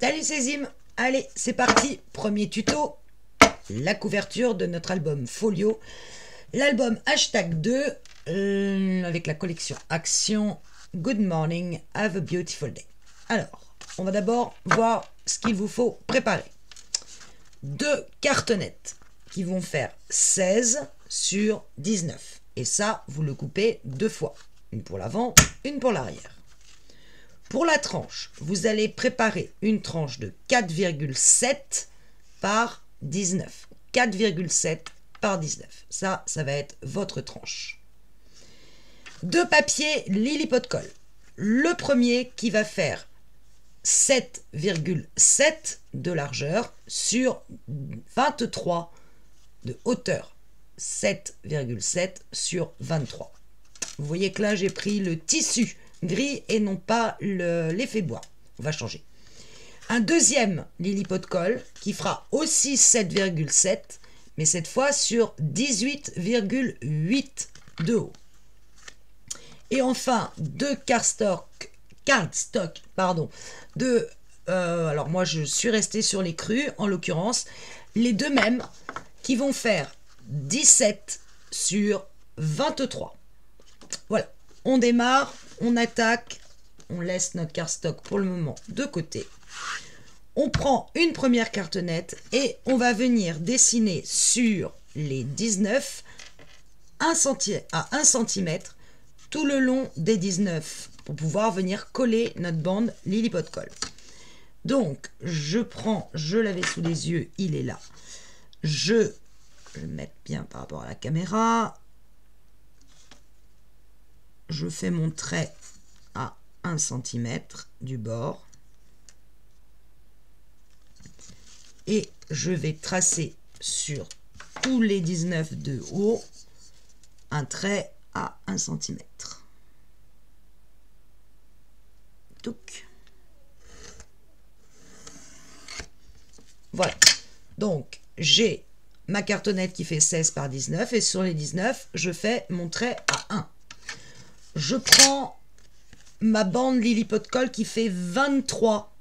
Salut c'est Zim. Allez, c'est parti. Premier tuto. La couverture de notre album Folio. L'album #2 avec la collection Action. Good morning, have a beautiful day. Alors, on va d'abord voir ce qu'il vous faut préparer. 2 cartonnettes qui vont faire 16 sur 19. Et ça, vous le coupez 2 fois. Une pour l'avant, une pour l'arrière. Pour la tranche, vous allez préparer une tranche de 4,7 par 19. 4,7 par 19. Ça va être votre tranche. 2 papiers Lilliput Colle. Le premier qui va faire 7,7 de largeur sur 23 de hauteur. 7,7 sur 23. Vous voyez que là, j'ai pris le tissu gris et non pas l'effet bois. On va changer. Un deuxième Lilliput Colle qui fera aussi 7,7, mais cette fois sur 18,8 de haut. Et enfin, 2 cardstock, alors moi je suis restée sur les crus, en l'occurrence, les deux mêmes qui vont faire 17 sur 23. Voilà, on démarre, on attaque, on laisse notre cardstock pour le moment de côté. On prend une première cartonnette et on va venir dessiner sur les 19 à 1 cm tout le long des 19 pour pouvoir venir coller notre bande Lilliput Colle. Donc, je l'avais sous les yeux, il est là. Je vais le mettre bien par rapport à la caméra. Je fais mon trait à 1 cm du bord. Et je vais tracer sur tous les 19 de haut un trait à 1 cm. Touc. Voilà. Donc, j'ai ma cartonnette qui fait 16 par 19 et sur les 19, je fais mon trait à 1. Je prends ma bande Lilliput Colle qui fait 23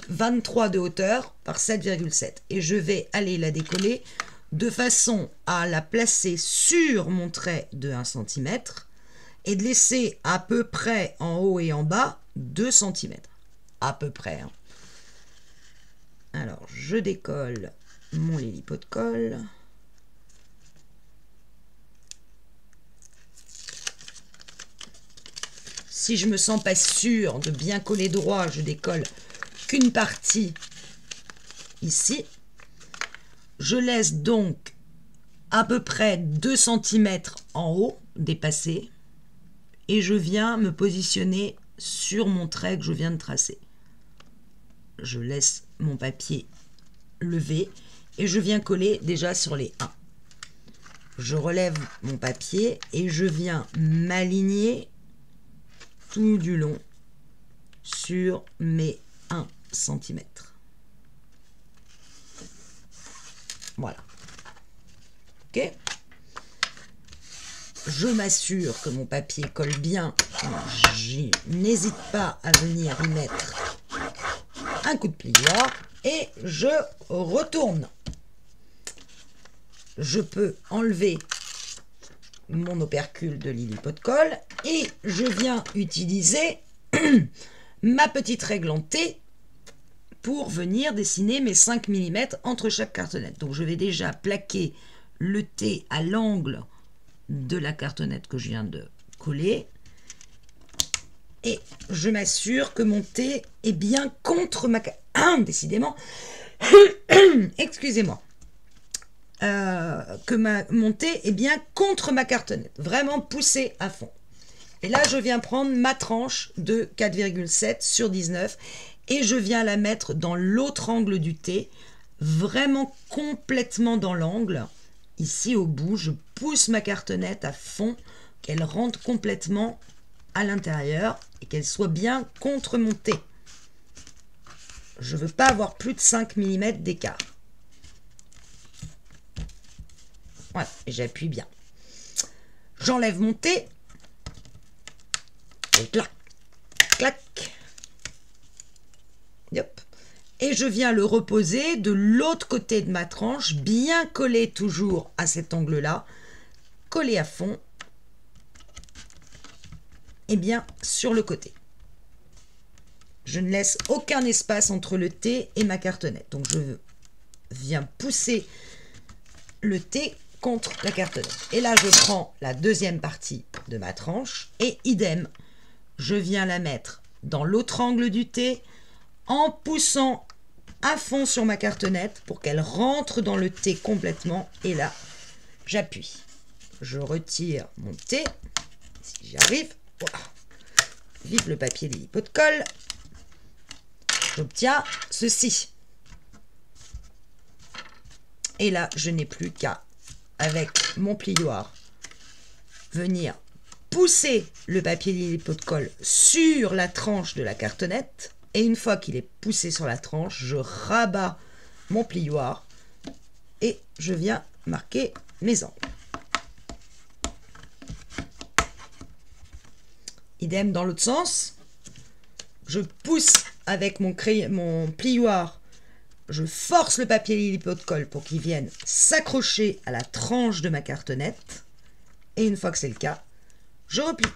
de hauteur par 7,7 et je vais aller la décoller de façon à la placer sur mon trait de 1 cm et de laisser à peu près en haut et en bas 2 cm. À peu près. Hein. Alors, je décolle mon Lilliput Colle. Si je me sens pas sûre de bien coller droit, je décolle qu'une partie ici. Je laisse donc à peu près 2 cm en haut dépassé et je viens me positionner sur mon trait que je viens de tracer. Je laisse mon papier levé et je viens coller déjà sur les 1. Je relève mon papier et je viens m'aligner tout du long sur mes 1 cm. Voilà. Ok. Je m'assure que mon papier colle bien. Je n'hésite pas à venir y mettre un coup de plioir et je retourne. Je peux enlever mon opercule de Lilliput Colle et je viens utiliser ma petite règle en T pour venir dessiner mes 5 mm entre chaque cartonnette. Donc je vais déjà plaquer le T à l'angle de la cartonnette que je viens de coller et je m'assure que mon T est bien contre ma décidément excusez-moi que mon T est bien contre ma cartonnette, vraiment poussé à fond. Et là je viens prendre ma tranche de 4,7 sur 19 et je viens la mettre dans l'autre angle du T, vraiment complètement dans l'angle. Ici au bout, je pousse ma cartonnette à fond, qu'elle rentre complètement à l'intérieur et qu'elle soit bien contre mon T. Je ne veux pas avoir plus de 5 mm d'écart. Voilà, et j'appuie bien. J'enlève mon T. Et clac, clac. Hop. Et je viens le reposer de l'autre côté de ma tranche, bien collé toujours à cet angle-là, collé à fond, et bien sur le côté. Je ne laisse aucun espace entre le T et ma cartonnette. Donc je viens pousser le T contre la cartonnette. Et là, je prends la deuxième partie de ma tranche et idem, je viens la mettre dans l'autre angle du T en poussant à fond sur ma cartonnette pour qu'elle rentre dans le T complètement. Et là, j'appuie. Je retire mon T, si j'y arrive. Voilà. Vive le papier Lily Pot de Colle. J'obtiens ceci. Et là, je n'ai plus qu'à, avec mon plioir, venir pousser le papier Lily Pot de Colle sur la tranche de la cartonnette. Et une fois qu'il est poussé sur la tranche, je rabats mon plioir et je viens marquer mes angles. Idem dans l'autre sens. Je pousse avec mon plioir, je force le papier Lily Pot de Colle pour qu'il vienne s'accrocher à la tranche de ma cartonnette. Et une fois que c'est le cas, je replie.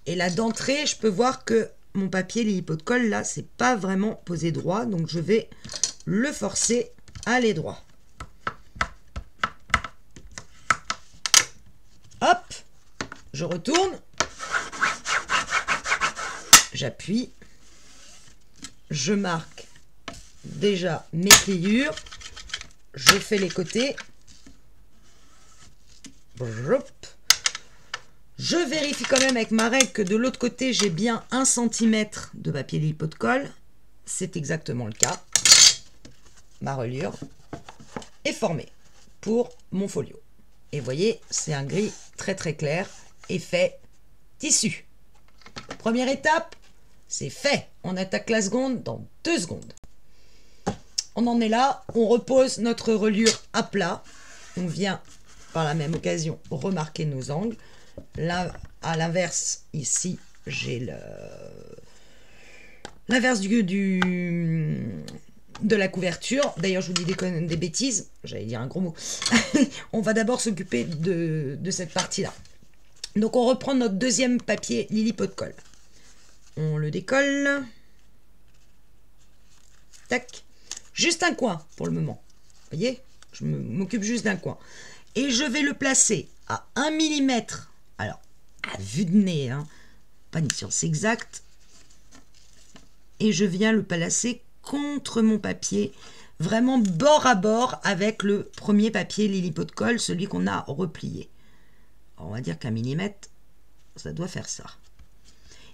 Et là d'entrée, je peux voir que mon papier Lily Pot de Colle, là, c'est pas vraiment posé droit. Donc, je vais le forcer à aller droit. Hop, je retourne. J'appuie. Je marque déjà mes pliures. Je fais les côtés. Je vérifie quand même avec ma règle que de l'autre côté, j'ai bien 1 cm de papier Lily Pot de Colle. C'est exactement le cas. Ma reliure est formée pour mon folio. Et vous voyez, c'est un gris très très clair. Effet tissu. Première étape, c'est fait. On attaque la seconde dans 2 secondes. On en est là. On repose notre reliure à plat. On vient par la même occasion remarquer nos angles. Là, à l'inverse, ici, j'ai l'inverse de la couverture. D'ailleurs, je vous dis des bêtises. J'allais dire un gros mot. On va d'abord s'occuper de cette partie-là. Donc, on reprend notre deuxième papier Lily Pot de Colle. On le décolle. Tac. Juste un coin pour le moment. Vous voyez? Je m'occupe juste d'un coin. Et je vais le placer à 1 mm. Alors, à vue de nez, hein, pas une science exacte. Et je viens le placer contre mon papier, vraiment bord à bord avec le premier papier Lily Pot de Colle, celui qu'on a replié. Alors, on va dire qu'un millimètre, ça doit faire ça.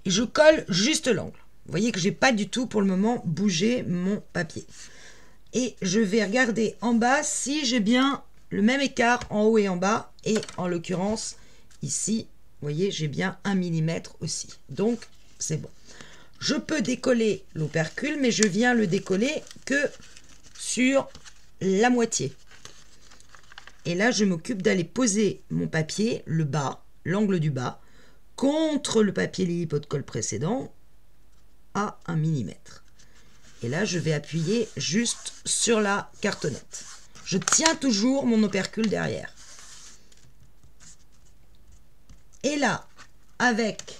Et je colle juste l'angle. Vous voyez que j'ai pas du tout pour le moment bougé mon papier. Et je vais regarder en bas si j'ai bien le même écart en haut et en bas. Et en l'occurrence, ici, vous voyez, j'ai bien 1 mm aussi. Donc, c'est bon. Je peux décoller l'opercule, mais je viens le décoller que sur la moitié. Et là, je m'occupe d'aller poser mon papier, le bas, l'angle du bas, contre le papier Lily Pot de Colle précédent à 1 mm. Et là, je vais appuyer juste sur la cartonnette. Je tiens toujours mon opercule derrière. Et là, avec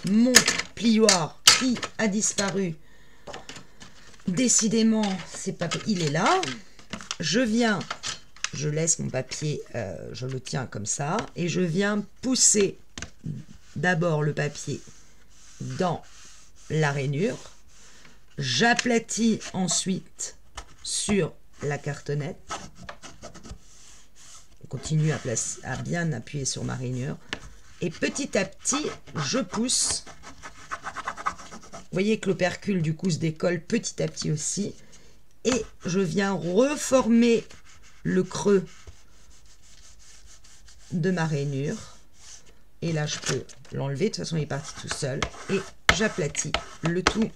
mon plioir qui a disparu, décidément, il est là. Je viens, je laisse mon papier, je le tiens comme ça, et je viens pousser d'abord le papier dans la rainure. J'aplatis ensuite sur la cartonnette. On continue à bien appuyer sur ma rainure. Et petit à petit, je pousse. Vous voyez que l'opercule du coup se décolle petit à petit aussi. Et je viens reformer le creux de ma rainure. Et là, je peux l'enlever. De toute façon, il est parti tout seul. Et j'aplatis le tout.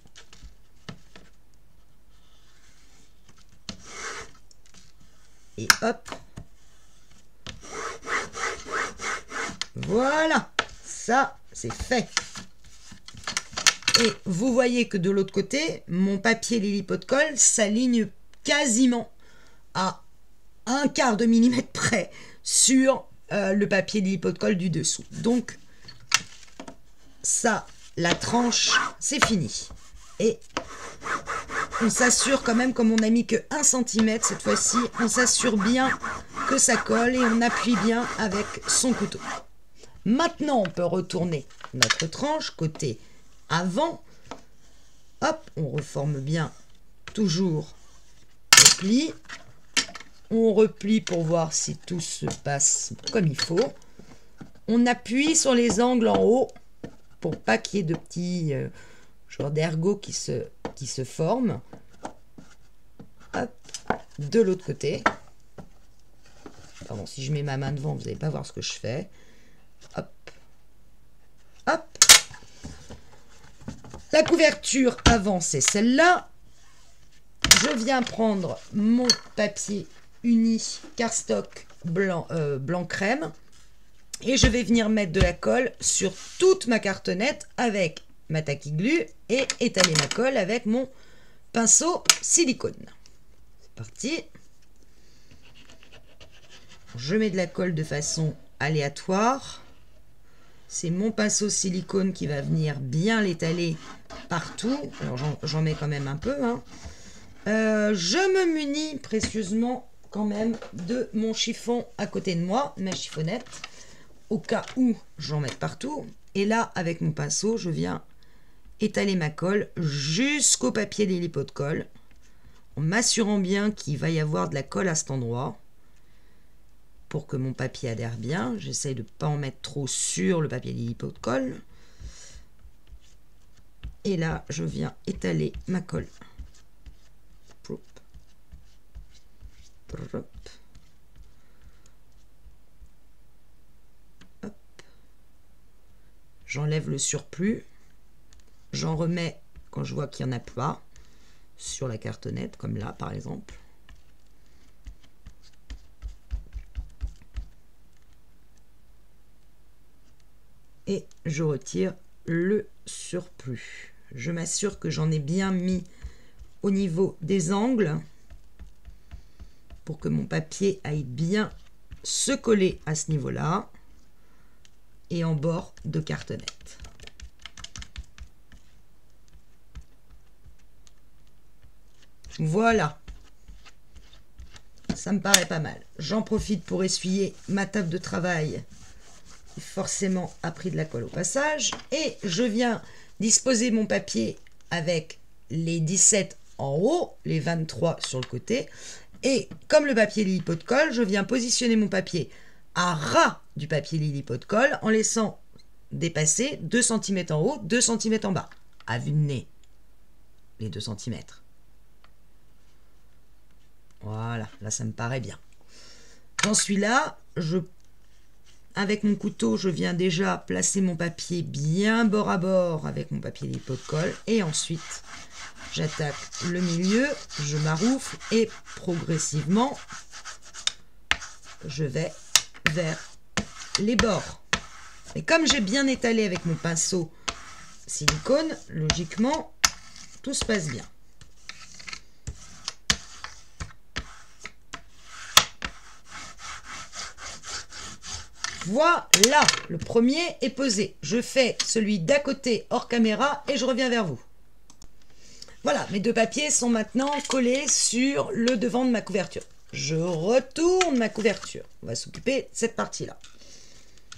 Et hop. Voilà. Ça, c'est fait. Et vous voyez que de l'autre côté, mon papier Lily Pot de Colle s'aligne quasiment à 1/4 de millimètre près sur le papier Lily Pot de Colle du dessous. Donc, ça, la tranche, c'est fini. Et on s'assure quand même, comme on n'a mis que 1 cm cette fois-ci, on s'assure bien que ça colle et on appuie bien avec son couteau. Maintenant, on peut retourner notre tranche côté avant. Hop, on reforme bien toujours le pli. On replie pour voir si tout se passe comme il faut. On appuie sur les angles en haut pour pas qu'il y ait de petits genre d'ergots qui se forment. Hop, de l'autre côté. Pardon, si je mets ma main devant, vous n'allez pas voir ce que je fais. Hop, hop. La couverture avant, c'est celle-là. Je viens prendre mon papier uni cardstock blanc, blanc crème. Et je vais venir mettre de la colle sur toute ma cartonnette avec ma tacky glue et étaler ma colle avec mon pinceau silicone. C'est parti. Je mets de la colle de façon aléatoire. C'est mon pinceau silicone qui va venir bien l'étaler partout. Alors j'en mets quand même un peu. Hein. Je me munis précieusement quand même de mon chiffon à côté de moi, ma chiffonnette, au cas où j'en mette partout. Et là, avec mon pinceau, je viens étaler ma colle jusqu'au papier Lily Pot de Colle, en m'assurant bien qu'il va y avoir de la colle à cet endroit pour que mon papier adhère bien. J'essaye de ne pas en mettre trop sur le papier Lily Pot de Colle. Et là, je viens étaler ma colle. J'enlève le surplus. J'en remets quand je vois qu'il n'y en a pas sur la cartonnette, comme là par exemple. Et je retire le surplus. Je m'assure que j'en ai bien mis au niveau des angles pour que mon papier aille bien se coller à ce niveau-là et en bord de cartonnette. Voilà. Ça me paraît pas mal. J'en profite pour essuyer ma table de travail qui forcément a pris de la colle au passage. Et je viens disposer mon papier avec les 17 en haut, les 23 sur le côté. Et comme le papier Lily Pot de Colle, je viens positionner mon papier à ras du papier Lily Pot de Colle en laissant dépasser 2 cm en haut, 2 cm en bas. À vue de nez, les 2 cm. Voilà, là ça me paraît bien. J'en suis là, avec mon couteau, je viens déjà placer mon papier bien bord à bord avec mon papier Lily Pot de Colle. Et ensuite, j'attaque le milieu, je maroufle et progressivement, je vais vers les bords. Et comme j'ai bien étalé avec mon pinceau silicone, logiquement, tout se passe bien. Voilà, le premier est posé. Je fais celui d'à côté hors caméra et je reviens vers vous. Voilà, mes deux papiers sont maintenant collés sur le devant de ma couverture. Je retourne ma couverture. On va s'occuper de cette partie-là.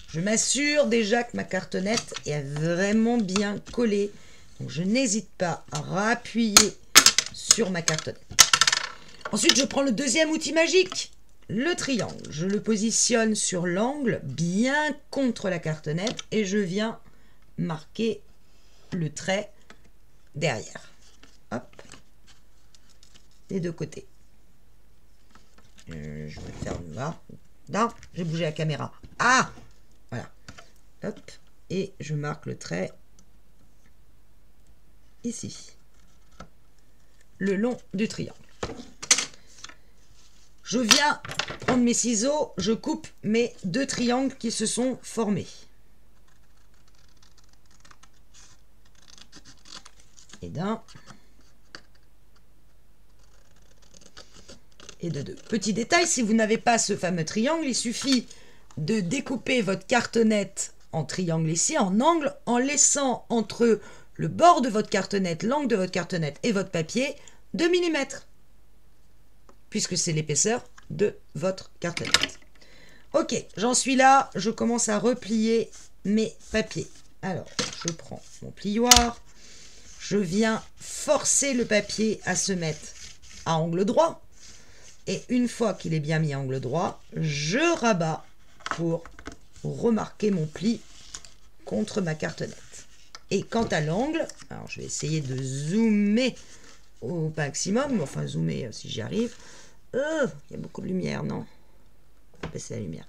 Je m'assure déjà que ma cartonnette est vraiment bien collée. Donc je n'hésite pas à rappuyer sur ma cartonnette. Ensuite, je prends le deuxième outil magique, le triangle. Je le positionne sur l'angle, bien contre la cartonnette, et je viens marquer le trait derrière. Hop, des deux côtés. Je vais le faire là. Non, j'ai bougé la caméra. Ah, voilà. Hop, et je marque le trait ici, le long du triangle. Je viens prendre mes ciseaux, je coupe mes deux triangles qui se sont formés. et d'un. Et de 2. Petit détail, si vous n'avez pas ce fameux triangle, il suffit de découper votre cartonnette en triangle ici, en angle, en laissant entre le bord de votre cartonnette, l'angle de votre cartonnette et votre papier 2 mm, puisque c'est l'épaisseur de votre cartonnette. Ok, j'en suis là, je commence à replier mes papiers. Alors, je prends mon plioir, je viens forcer le papier à se mettre à angle droit. Et une fois qu'il est bien mis à angle droit, je rabats pour remarquer mon pli contre ma cartonnette. Et quant à l'angle, alors je vais essayer de zoomer au maximum, enfin zoomer si j'y arrive. Il y a beaucoup de lumière, non? On va baisser la lumière.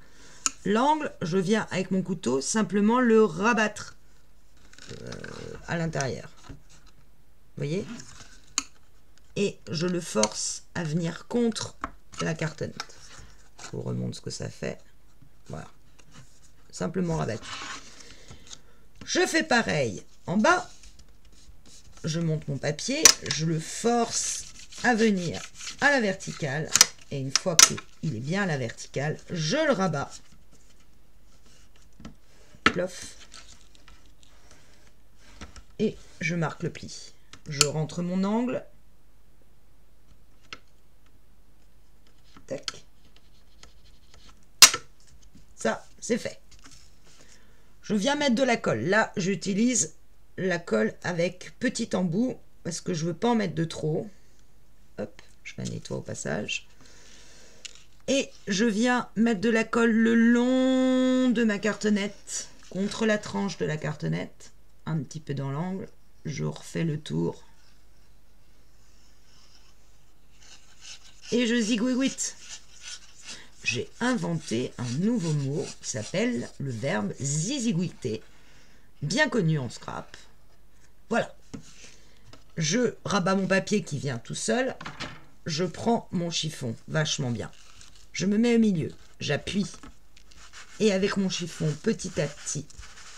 L'angle, je viens avec mon couteau simplement le rabattre à l'intérieur. Vous voyez? Et je le force à venir contre la cartonnette. Je vous remontre ce que ça fait. Voilà. Simplement rabattu. Je fais pareil en bas. Je monte mon papier. Je le force à venir à la verticale. Et une fois qu'il est bien à la verticale, je le rabats. Plof. Et je marque le pli. Je rentre mon angle. Tac. Ça, c'est fait. Je viens mettre de la colle. Là, j'utilise la colle avec petit embout parce que je ne veux pas en mettre de trop. Hop, je la nettoie au passage. Et je viens mettre de la colle le long de ma cartonnette, contre la tranche de la cartonnette, un petit peu dans l'angle. Je refais le tour. Et je zigouigouite. J'ai inventé un nouveau mot qui s'appelle le verbe zizigouiter, bien connu en scrap. Voilà. Je rabats mon papier qui vient tout seul. Je prends mon chiffon, vachement bien. Je me mets au milieu, j'appuie. Et avec mon chiffon, petit à petit,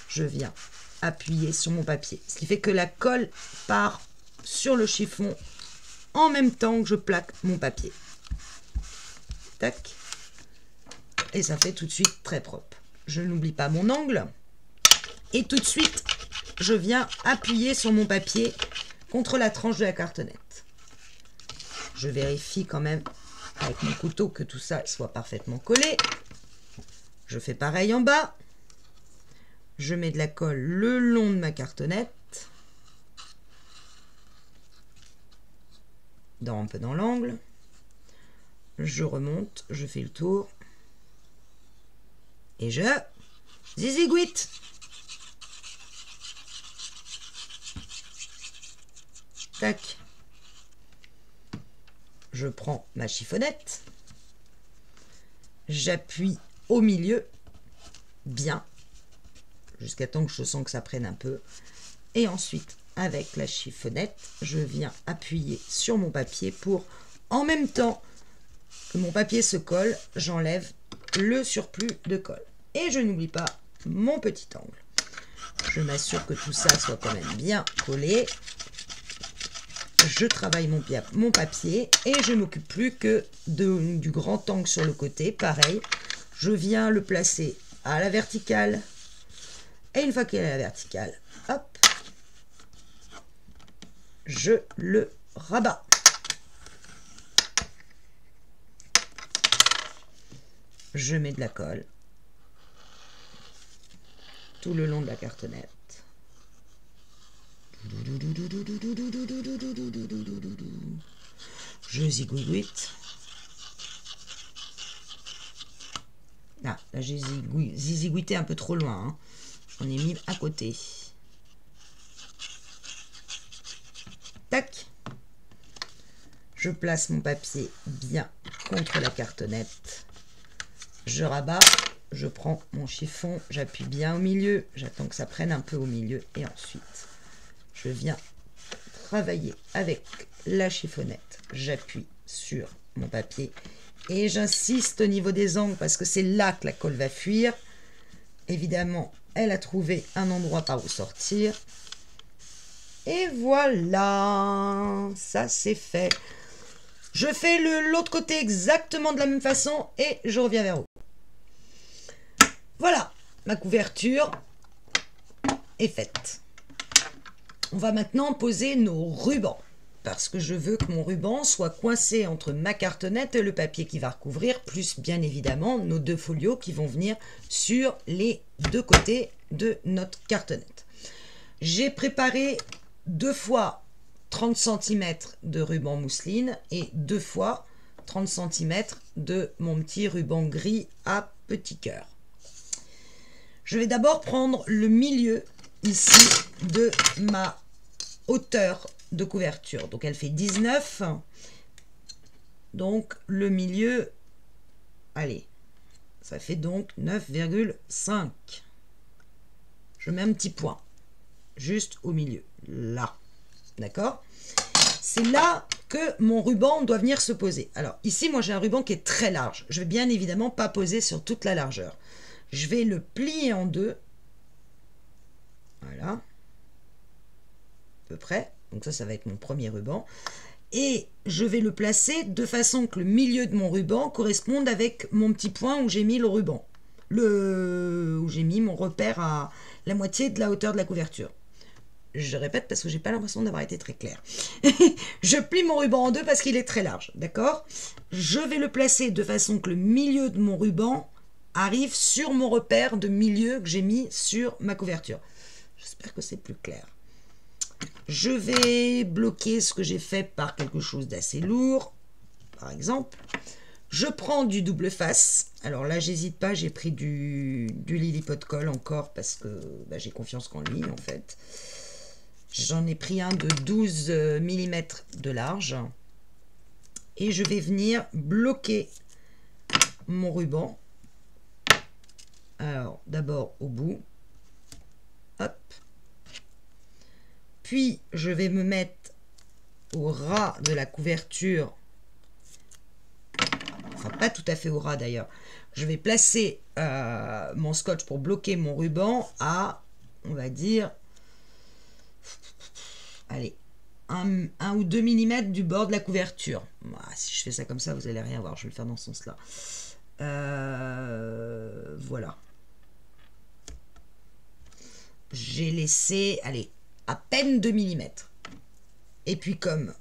je viens appuyer sur mon papier. Ce qui fait que la colle part sur le chiffon en même temps que je plaque mon papier. Tac. Et ça fait tout de suite très propre. Je n'oublie pas mon angle. Et tout de suite, je viens appuyer sur mon papier contre la tranche de la cartonnette. Je vérifie quand même avec mon couteau que tout ça soit parfaitement collé. Je fais pareil en bas. Je mets de la colle le long de ma cartonnette. Un peu dans l'angle. Je remonte, je fais le tour. Et je zizigouite. Tac. Je prends ma chiffonnette. J'appuie au milieu. Bien. Jusqu'à temps que je sens que ça prenne un peu. Et ensuite, avec la chiffonnette, je viens appuyer sur mon papier pour, en même temps que mon papier se colle, j'enlève le surplus de colle. Et je n'oublie pas mon petit angle. Je m'assure que tout ça soit quand même bien collé. Je travaille mon papier et je ne m'occupe plus que du grand angle sur le côté. Pareil, je viens le placer à la verticale. Et une fois qu'il est à la verticale, hop, je le rabats. Je mets de la colle tout le long de la cartonnette. Je zigouigouite. Ah, là j'ai zigouité un peu trop loin. Hein. J'en ai mis à côté. Tac. Je place mon papier bien contre la cartonnette. Je rabats. Je prends mon chiffon. J'appuie bien au milieu. J'attends que ça prenne un peu au milieu. Et ensuite, je viens travailler avec la chiffonnette. J'appuie sur mon papier. Et j'insiste au niveau des angles parce que c'est là que la colle va fuir. Évidemment, elle a trouvé un endroit par où sortir. Et voilà, ça c'est fait. Je fais l'autre côté exactement de la même façon et je reviens vers vous. Voilà, ma couverture est faite. On va maintenant poser nos rubans parce que je veux que mon ruban soit coincé entre ma cartonnette et le papier qui va recouvrir, plus bien évidemment nos 2 folios qui vont venir sur les 2 côtés de notre cartonnette. J'ai préparé 2 fois 30 cm de ruban mousseline et 2 fois 30 cm de mon petit ruban gris à petit cœur. Je vais d'abord prendre le milieu ici de ma hauteur de couverture. Donc elle fait 19. Donc le milieu, allez, ça fait donc 9,5. Je mets un petit point juste au milieu, là. D'accord? C'est là que mon ruban doit venir se poser. Alors ici, moi j'ai un ruban qui est très large. Je vais bien évidemment pas poser sur toute la largeur. Je vais le plier en 2. Voilà. À peu près. Donc ça va être mon premier ruban. Et je vais le placer de façon que le milieu de mon ruban corresponde avec mon petit point où j'ai mis le ruban. Où j'ai mis mon repère à la moitié de la hauteur de la couverture. Je répète parce que j'ai pas l'impression d'avoir été très clair. Je plie mon ruban en 2 parce qu'il est très large, d'accord? Je vais le placer de façon que le milieu de mon ruban arrive sur mon repère de milieu que j'ai mis sur ma couverture. J'espère que c'est plus clair. Je vais bloquer ce que j'ai fait par quelque chose d'assez lourd, par exemple. Je prends du double face. Alors là, j'hésite pas, j'ai pris du Lilliput Coll encore parce que j'ai confiance qu'en lui, en fait. J'en ai pris un de 12 mm de large. Et je vais venir bloquer mon ruban. Alors, d'abord au bout. Hop. Puis, je vais me mettre au ras de la couverture. Enfin, pas tout à fait au ras d'ailleurs. Je vais placer mon scotch pour bloquer mon ruban à, on va dire, allez, 1 ou 2 mm du bord de la couverture. Si je fais ça comme ça, vous n'allez rien voir. Je vais le faire dans ce sens-là. Voilà. J'ai laissé, allez, à peine 2 mm. Et puis comme,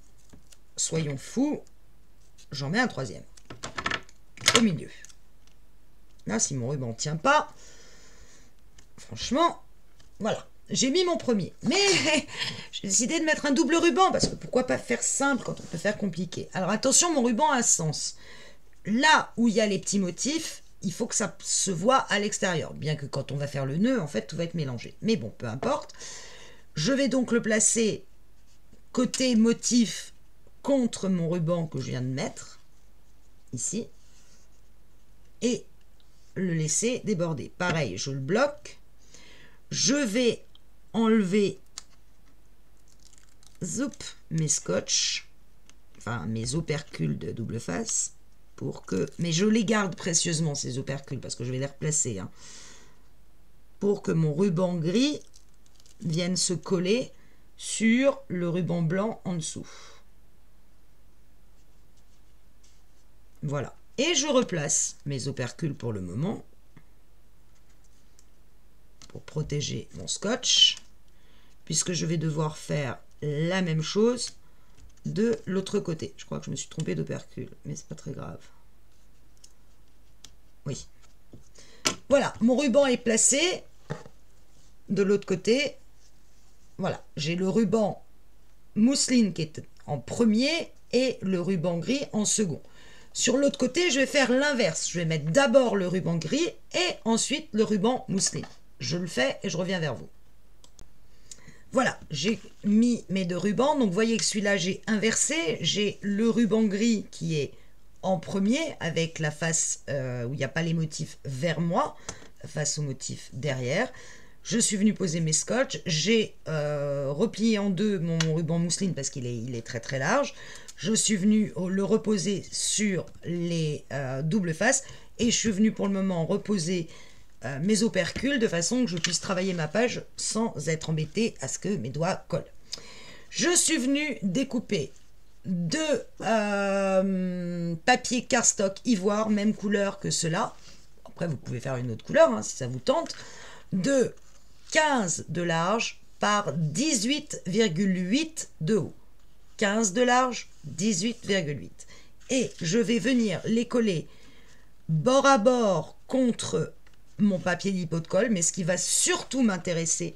soyons fous, j'en mets un 3e. Au milieu. Là, si mon ruban ne tient pas, franchement, voilà. J'ai mis mon premier. Mais j'ai décidé de mettre un double ruban, parce que pourquoi pas faire simple quand on peut faire compliqué. Alors attention, mon ruban a un sens. Là où il y a les petits motifs, il faut que ça se voit à l'extérieur. Bien que quand on va faire le nœud, en fait, tout va être mélangé. Mais bon, peu importe. Je vais donc le placer côté motif contre mon ruban que je viens de mettre. Ici. Et le laisser déborder. Pareil, je le bloque. Je vais enlever mes scotch, enfin mes opercules de double face, pour que, mais je les garde précieusement ces opercules parce que je vais les replacer, hein, pour que mon ruban gris vienne se coller sur le ruban blanc en dessous. Voilà. Et je replace mes opercules pour le moment pour protéger mon scotch, puisque je vais devoir faire la même chose de l'autre côté. Je crois que je me suis trompée d'opercule, mais c'est pas très grave. Oui. Voilà, mon ruban est placé de l'autre côté. Voilà, j'ai le ruban mousseline qui est en premier et le ruban gris en second. Sur l'autre côté, je vais faire l'inverse. Je vais mettre d'abord le ruban gris et ensuite le ruban mousseline. Je le fais et je reviens vers vous. Voilà, j'ai mis mes 2 rubans. Donc, vous voyez que celui-là, j'ai inversé. J'ai le ruban gris qui est en premier avec la face où il n'y a pas les motifs vers moi, face aux motifs derrière. Je suis venue poser mes scotch. J'ai replié en 2 mon ruban mousseline parce qu'il est très très large. Je suis venue le reposer sur les doubles faces et je suis venue pour le moment reposer mes opercules de façon que je puisse travailler ma page sans être embêtée à ce que mes doigts collent. Je suis venue découper deux papiers cardstock ivoire, même couleur que ceux-là. Après, vous pouvez faire une autre couleur hein, si ça vous tente. De 15 de large par 18,8 de haut. 15 de large, 18,8. Et je vais venir les coller bord à bord contre mon papier lipo de colle. Mais ce qui va surtout m'intéresser,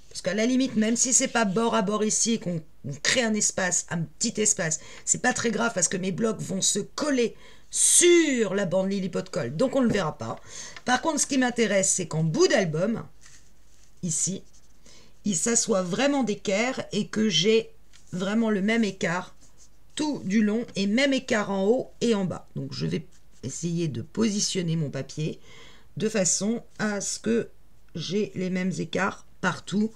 parce qu'à la limite, même si c'est pas bord à bord ici et qu'on crée un espace, un petit espace, c'est pas très grave parce que mes blocs vont se coller sur la bande lipo de colle. Donc on ne le verra pas. Par contre, ce qui m'intéresse, c'est qu'en bout d'album, ici, il s'assoit vraiment d'équerre et que j'ai vraiment le même écart tout du long et même écart en haut et en bas. Donc je vais essayer de positionner mon papier de façon à ce que j'ai les mêmes écarts partout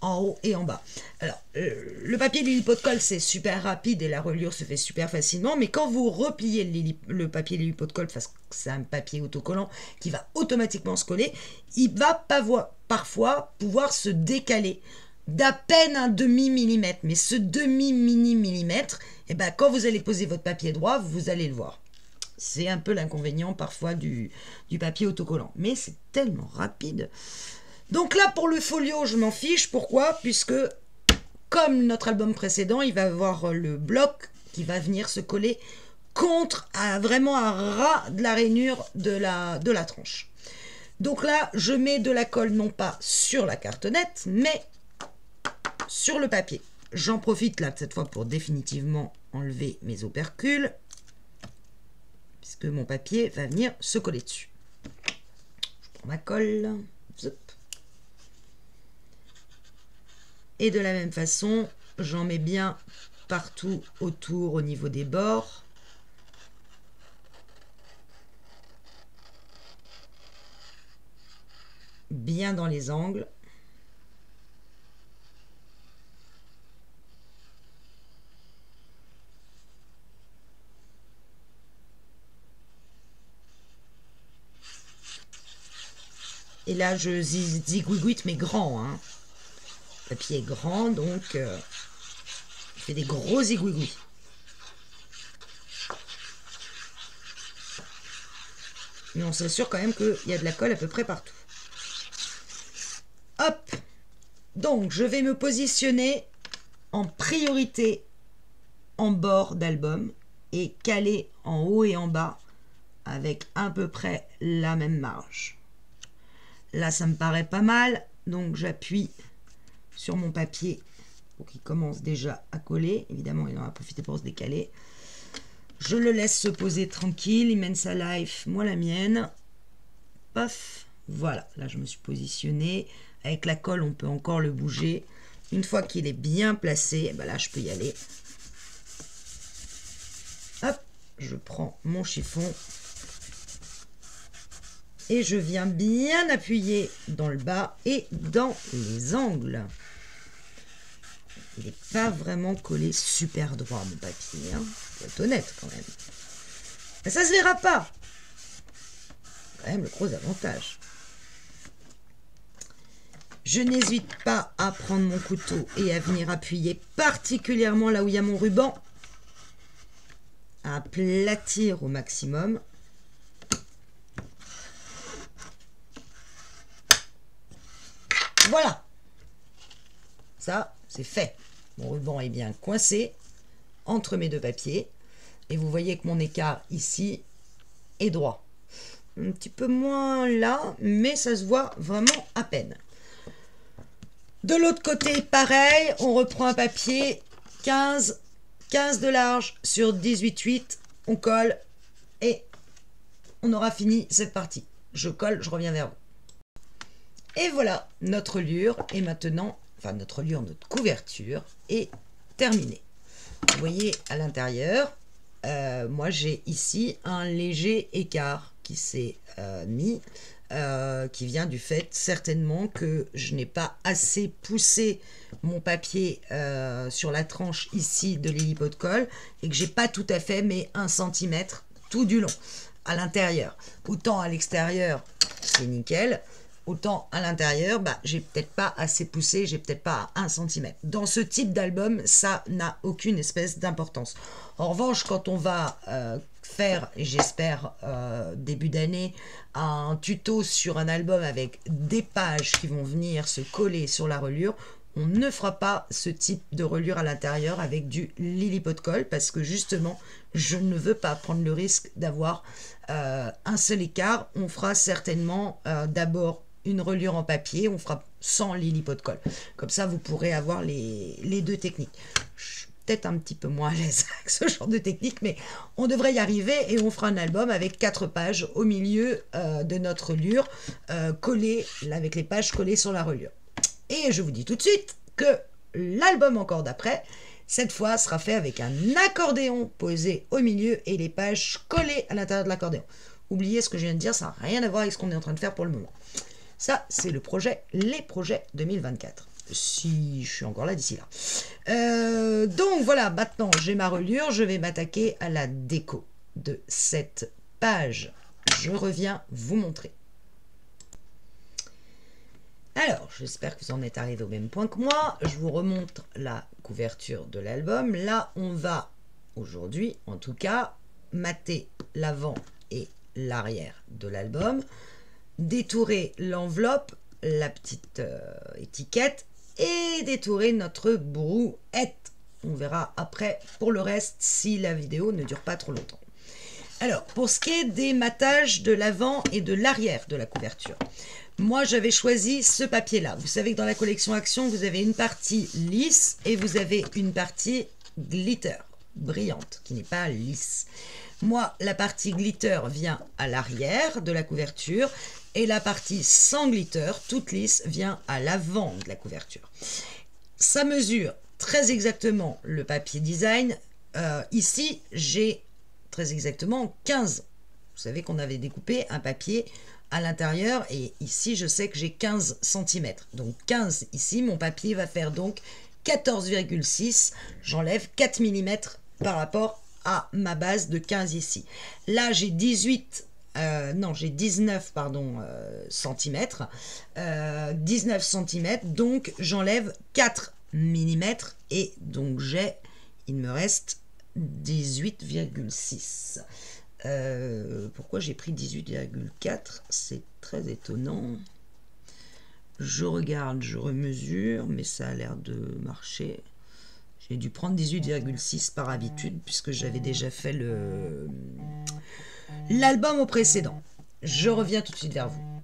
en haut et en bas. Alors le papier lipo de colle c'est super rapide et la reliure se fait super facilement, mais quand vous repliez le papier lipo de colle parce que c'est un papier autocollant qui va automatiquement se coller, il va parfois pouvoir se décaler d'à peine un demi-millimètre, mais ce demi-mini-millimètre, et ben, quand vous allez poser votre papier droit, vous allez le voir. C'est un peu l'inconvénient parfois du papier autocollant, mais c'est tellement rapide. Donc là, pour le folio, je m'en fiche. Pourquoi? Puisque, comme notre album précédent, il va avoir le bloc qui va venir se coller contre, vraiment à ras de la rainure de la tranche. Donc là, je mets de la colle non pas sur la cartonnette, mais sur le papier. J'en profite là, cette fois, pour définitivement enlever mes opercules, puisque mon papier va venir se coller dessus. Je prends ma colle. Zop. Et de la même façon, j'en mets bien partout autour au niveau des bords. Bien dans les angles. Et là, je zigouigouite, mais grand. Hein. Le papier est grand, donc je fais des gros zigouigouis. Mais on s'assure quand même qu'il y a de la colle à peu près partout. Hop! Donc, je vais me positionner en priorité en bord d'album et caler en haut et en bas avec à peu près la même marge. Là, ça me paraît pas mal, donc j'appuie sur mon papier pour qu'il commence déjà à coller. Évidemment, il en a profité pour se décaler. Je le laisse se poser tranquille, il mène sa life, moi la mienne. Paf, voilà, là je me suis positionnée. Avec la colle, on peut encore le bouger. Une fois qu'il est bien placé, ben là je peux y aller. Hop, je prends mon chiffon. Et je viens bien appuyer dans le bas et dans les angles. Il n'est pas vraiment collé super droit, mon papier. Hein. Faut être honnête quand même. Mais ça ne se verra pas. C'est quand même le gros avantage. Je n'hésite pas à prendre mon couteau et à venir appuyer particulièrement là où il y a mon ruban. À aplatir au maximum. Voilà, ça c'est fait. Mon ruban est bien coincé entre mes deux papiers et vous voyez que mon écart ici est droit. Un petit peu moins là, mais ça se voit vraiment à peine. De l'autre côté, pareil, on reprend un papier 15 de large sur 18,8, on colle et on aura fini cette partie. Je colle, je reviens vers vous. Et voilà, notre reliure est maintenant, enfin notre couverture est terminée. Vous voyez à l'intérieur, moi j'ai ici un léger écart qui s'est mis, qui vient du fait certainement que je n'ai pas assez poussé mon papier sur la tranche ici de l'hélipo de colle et que j'ai pas tout à fait mes 1 cm tout du long à l'intérieur. Autant à l'extérieur, c'est nickel. autant à l'intérieur, bah, j'ai peut-être pas assez poussé, j'ai peut-être pas 1 cm. Dans ce type d'album, ça n'a aucune espèce d'importance. En revanche, quand on va faire, j'espère début d'année, un tuto sur un album avec des pages qui vont venir se coller sur la reliure, on ne fera pas ce type de reliure à l'intérieur avec du Lilliput Colle parce que justement, je ne veux pas prendre le risque d'avoir un seul écart. On fera certainement d'abord une reliure en papier, on fera sans Lilliput Colle. Comme ça, vous pourrez avoir les deux techniques. Je suis peut-être un petit peu moins à l'aise avec ce genre de technique, mais on devrait y arriver et on fera un album avec 4 pages au milieu de notre reliure, collées, avec les pages collées sur la reliure. Et je vous dis tout de suite que l'album encore d'après, cette fois, sera fait avec un accordéon posé au milieu et les pages collées à l'intérieur de l'accordéon. Oubliez ce que je viens de dire, ça n'a rien à voir avec ce qu'on est en train de faire pour le moment. Ça, c'est le projet, les projets 2024. Si je suis encore là d'ici là. Donc voilà, maintenant j'ai ma reliure, je vais m'attaquer à la déco de cette page. Je reviens vous montrer. Alors, j'espère que vous en êtes arrivé au même point que moi. Je vous remonte la couverture de l'album. Là, on va, aujourd'hui, en tout cas, mater l'avant et l'arrière de l'album, détourer l'enveloppe, la petite étiquette, et détourer notre brouette. On verra après pour le reste si la vidéo ne dure pas trop longtemps. Alors, pour ce qui est des matages de l'avant et de l'arrière de la couverture, moi, j'avais choisi ce papier-là. Vous savez que dans la collection Action, vous avez une partie lisse et vous avez une partie glitter, brillante, qui n'est pas lisse. Moi, la partie glitter vient à l'arrière de la couverture et la partie sans glitter, toute lisse, vient à l'avant de la couverture. Ça mesure très exactement le papier design. Ici, j'ai très exactement 15. Vous savez qu'on avait découpé un papier à l'intérieur et ici je sais que j'ai 15 cm, donc 15 ici, mon papier va faire donc 14,6, j'enlève 4 mm par rapport à ma base de 15 ici. Là j'ai 19 cm, 19 cm, donc j'enlève 4 mm et donc il me reste 18,6. Pourquoi j'ai pris 18,4? C'est très étonnant. Je regarde, je remesure, mais ça a l'air de marcher. J'ai dû prendre 18,6 par habitude puisque j'avais déjà fait l'album au précédent. Je reviens tout de suite vers vous.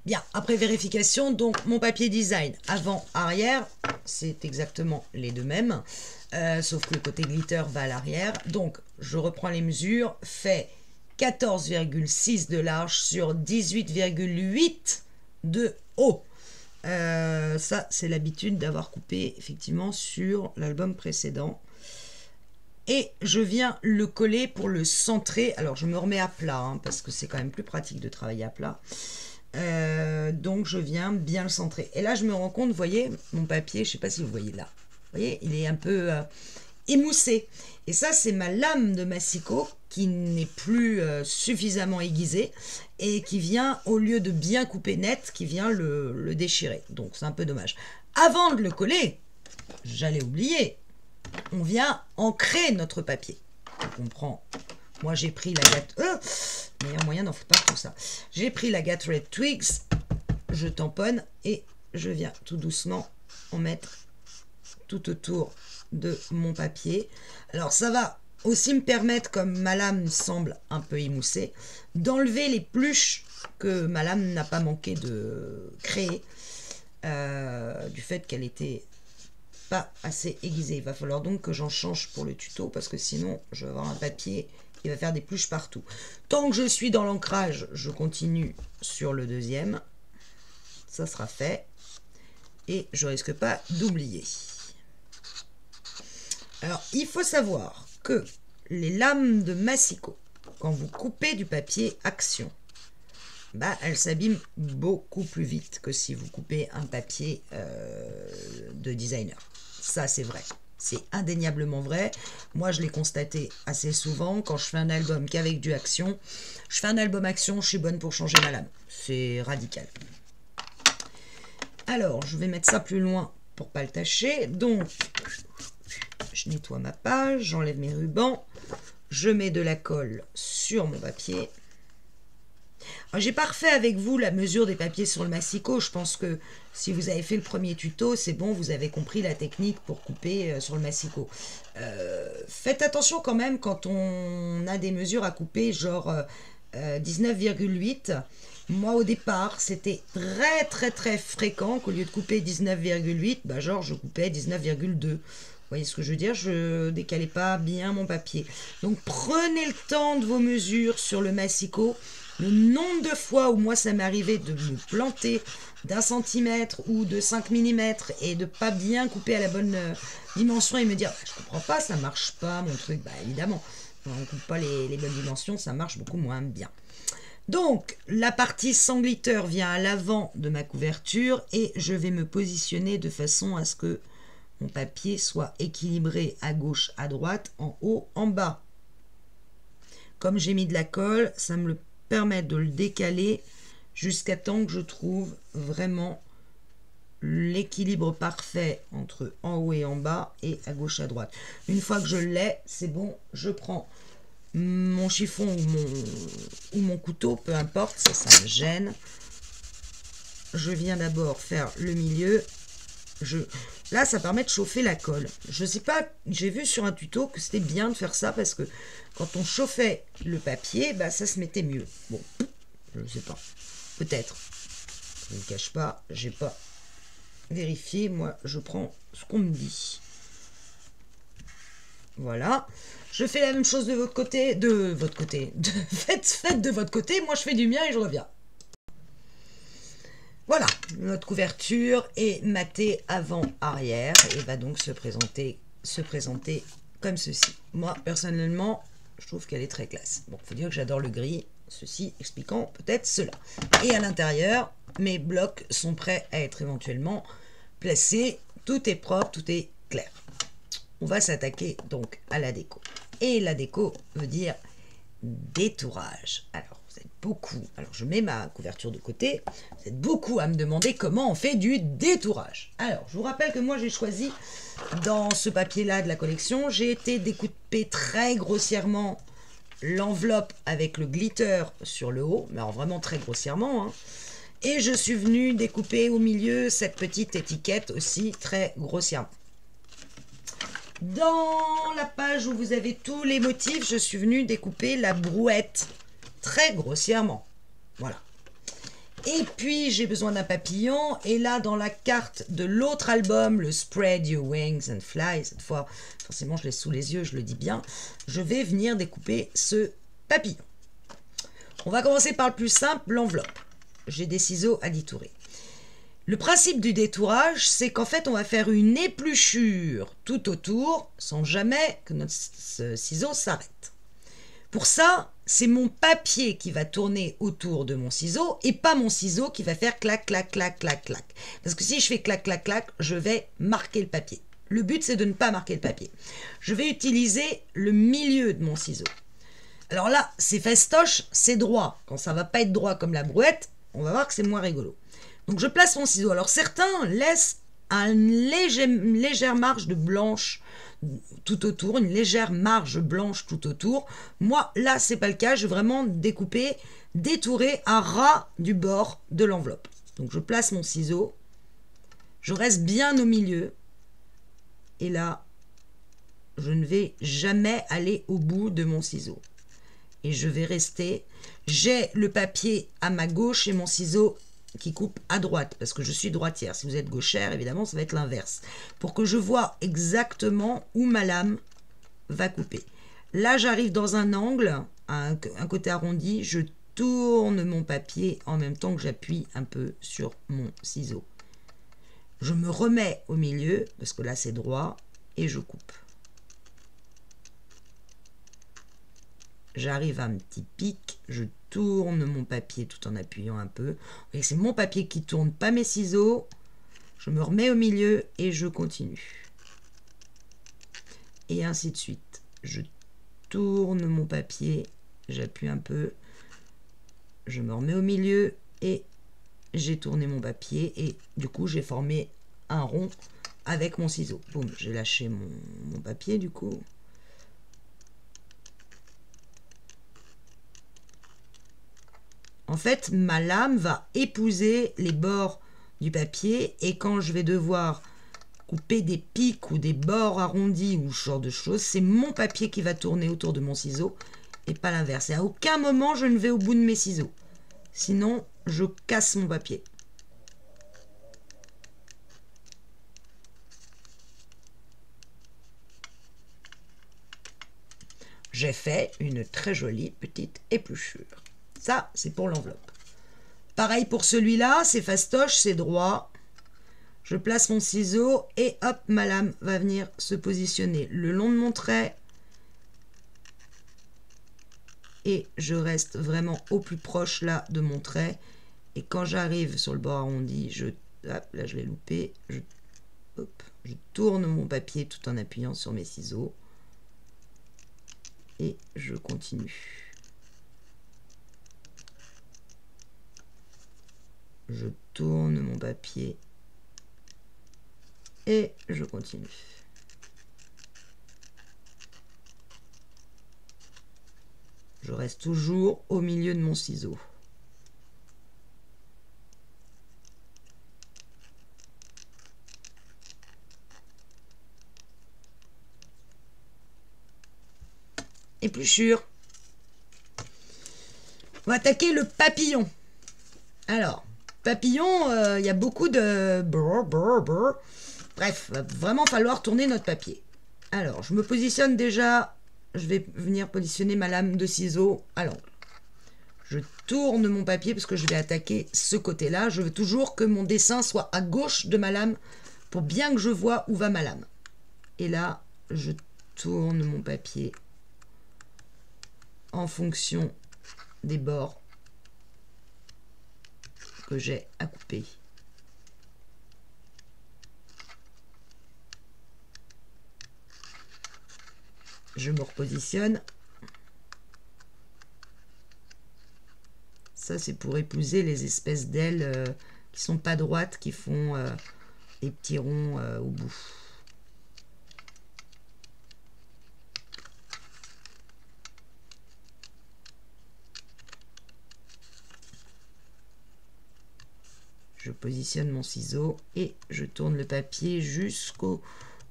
Bien, après vérification, donc mon papier design avant-arrière, c'est exactement les deux mêmes, sauf que le côté glitter va à l'arrière. Donc, je reprends les mesures, fait 14,6 de large sur 18,8 de haut. Ça, c'est l'habitude d'avoir coupé effectivement sur l'album précédent. Et je viens le coller pour le centrer. Alors, je me remets à plat, hein, parce que c'est quand même plus pratique de travailler à plat. Donc je viens bien le centrer et là je me rends compte, vous voyez mon papier, je sais pas si vous voyez là, vous voyez il est un peu émoussé et ça c'est ma lame de massicot qui n'est plus suffisamment aiguisée et qui vient, au lieu de bien couper net, qui vient le déchirer, donc c'est un peu dommage. Avant de le coller, j'allais oublier, on vient ancrer notre papier. Donc on prend, moi j'ai pris la meilleur moyen d'en foutre pas tout ça. J'ai pris la Gatorade Twigs, je tamponne et je viens tout doucement en mettre tout autour de mon papier. Alors ça va aussi me permettre, comme ma lame semble un peu émoussée, d'enlever les pluches que ma lame n'a pas manqué de créer du fait qu'elle était pas assez aiguisée. Il va falloir donc que j'en change pour le tuto parce que sinon je vais avoir un papier qui va faire des pluches partout. Tant que je suis dans l'ancrage, je continue sur le deuxième. Ça sera fait. Et je risque pas d'oublier. Alors, il faut savoir que les lames de massicot, quand vous coupez du papier Action, bah, elles s'abîment beaucoup plus vite que si vous coupez un papier de designer. Ça, c'est vrai. C'est indéniablement vrai. Moi, je l'ai constaté assez souvent quand je fais un album qu'avec du action. Je fais un album action, je suis bonne pour changer ma lame. C'est radical. Alors, je vais mettre ça plus loin pour pas le tâcher. Donc, je nettoie ma page, j'enlève mes rubans. Je mets de la colle sur mon papier. J'ai pas refait avec vous la mesure des papiers sur le massicot. Je pense que si vous avez fait le premier tuto, c'est bon, vous avez compris la technique pour couper sur le massicot. Faites attention quand même quand on a des mesures à couper, genre 19,8. Moi au départ, c'était très fréquent qu'au lieu de couper 19,8, bah genre je coupais 19,2. Vous voyez ce que je veux dire? Je décalais pas bien mon papier. Donc prenez le temps de vos mesures sur le massicot. Le nombre de fois où moi ça m'est arrivé de me planter d'1 centimètre ou de 5 mm et de pas bien couper à la bonne dimension et me dire je comprends pas, ça marche pas mon truc. Bah évidemment, on ne coupe pas les bonnes dimensions, ça marche beaucoup moins bien. Donc la partie sans glitter vient à l'avant de ma couverture et je vais me positionner de façon à ce que mon papier soit équilibré à gauche, à droite, en haut, en bas. Comme j'ai mis de la colle, ça me le permet de le décaler jusqu'à temps que je trouve vraiment l'équilibre parfait entre en haut et en bas et à gauche à droite. Une fois que je l'ai, c'est bon, je prends mon chiffon ou mon couteau, peu importe, ça me gêne. Je viens d'abord faire le milieu. Là, ça permet de chauffer la colle. Je sais pas, j'ai vu sur un tuto que c'était bien de faire ça parce que quand on chauffait le papier, bah, ça se mettait mieux. Bon, je ne sais pas. Peut-être. Je ne le cache pas, j'ai pas vérifié. Moi, je prends ce qu'on me dit. Voilà. Je fais la même chose de votre côté. Faites de votre côté. Moi, je fais du mien et je reviens. Voilà, notre couverture est matée avant-arrière et va donc se présenter comme ceci. Moi, personnellement, je trouve qu'elle est très classe. Bon, il faut dire que j'adore le gris, ceci expliquant peut-être cela. Et à l'intérieur, mes blocs sont prêts à être éventuellement placés. Tout est propre, tout est clair. On va s'attaquer donc à la déco. Et la déco veut dire détourage. Alors, vous êtes beaucoup, alors je mets ma couverture de côté, vous êtes beaucoup à me demander comment on fait du détourage. Alors, je vous rappelle que moi j'ai choisi, dans ce papier-là de la collection, j'ai été découper très grossièrement l'enveloppe avec le glitter sur le haut, mais alors vraiment très grossièrement, hein. Et je suis venue découper au milieu cette petite étiquette aussi très grossièrement. Dans la page où vous avez tous les motifs, je suis venue découper la brouette très grossièrement. Voilà. Et puis, j'ai besoin d'un papillon. Et là, dans la carte de l'autre album, le Spread Your Wings and Fly, cette fois, forcément, je l'ai sous les yeux, je le dis bien, je vais venir découper ce papillon. On va commencer par le plus simple, l'enveloppe. J'ai des ciseaux à détourer. Le principe du détourage, c'est qu'en fait, on va faire une épluchure tout autour, sans jamais que notre ciseau s'arrête. Pour ça, c'est mon papier qui va tourner autour de mon ciseau, et pas mon ciseau qui va faire clac, clac, clac, clac, clac. Parce que si je fais clac, clac, clac, je vais marquer le papier. Le but, c'est de ne pas marquer le papier. Je vais utiliser le milieu de mon ciseau. Alors là, c'est festoche, c'est droit. Quand ça ne va pas être droit comme la brouette, on va voir que c'est moins rigolo. Donc je place mon ciseau. Alors certains laissent une légère marge de blanche tout autour, une légère marge blanche tout autour. Moi, là, c'est pas le cas. Je vais vraiment découper, détourer à ras du bord de l'enveloppe. Donc je place mon ciseau. Je reste bien au milieu. Et là, je ne vais jamais aller au bout de mon ciseau. Et je vais rester. J'ai le papier à ma gauche et mon ciseau qui coupe à droite, parce que je suis droitière. Si vous êtes gauchère, évidemment, ça va être l'inverse. Pour que je vois exactement où ma lame va couper. Là, j'arrive dans un angle, un côté arrondi, je tourne mon papier en même temps que j'appuie un peu sur mon ciseau. Je me remets au milieu, parce que là, c'est droit, et je coupe. J'arrive à un petit pic, je tourne mon papier tout en appuyant un peu. Et c'est mon papier qui tourne, pas mes ciseaux. Je me remets au milieu et je continue. et ainsi de suite. Je tourne mon papier, j'appuie un peu, je me remets au milieu et j'ai tourné mon papier et du coup j'ai formé un rond avec mon ciseau. Boum, j'ai lâché mon papier du coup. En fait, ma lame va épouser les bords du papier et quand je vais devoir couper des pics ou des bords arrondis ou ce genre de choses, c'est mon papier qui va tourner autour de mon ciseau et pas l'inverse. Et à aucun moment je ne vais au bout de mes ciseaux. Sinon, je casse mon papier. J'ai fait une très jolie petite épluchure. Ça, c'est pour l'enveloppe. Pareil pour celui-là, c'est fastoche, c'est droit. Je place mon ciseau et hop, ma lame va venir se positionner le long de mon trait. Et je reste vraiment au plus proche là de mon trait. Et quand j'arrive sur le bord arrondi, hop, là je l'ai loupé, je tourne mon papier tout en appuyant sur mes ciseaux. Et je continue. Je tourne mon papier et je continue. Je reste toujours au milieu de mon ciseau. Épluchure. On va attaquer le papillon. Alors, papillon, il y a beaucoup de... Bref, va vraiment falloir tourner notre papier. Alors, je me positionne déjà. Je vais venir positionner ma lame de ciseau à l'angle. Je tourne mon papier parce que je vais attaquer ce côté-là. Je veux toujours que mon dessin soit à gauche de ma lame pour bien que je vois où va ma lame. Et là, je tourne mon papier en fonction des bords que j'ai à couper. Je me repositionne. Ça, c'est pour épouser les espèces d'ailes qui sont pas droites, qui font des petits ronds au bout. Je positionne mon ciseau et je tourne le papier jusqu'au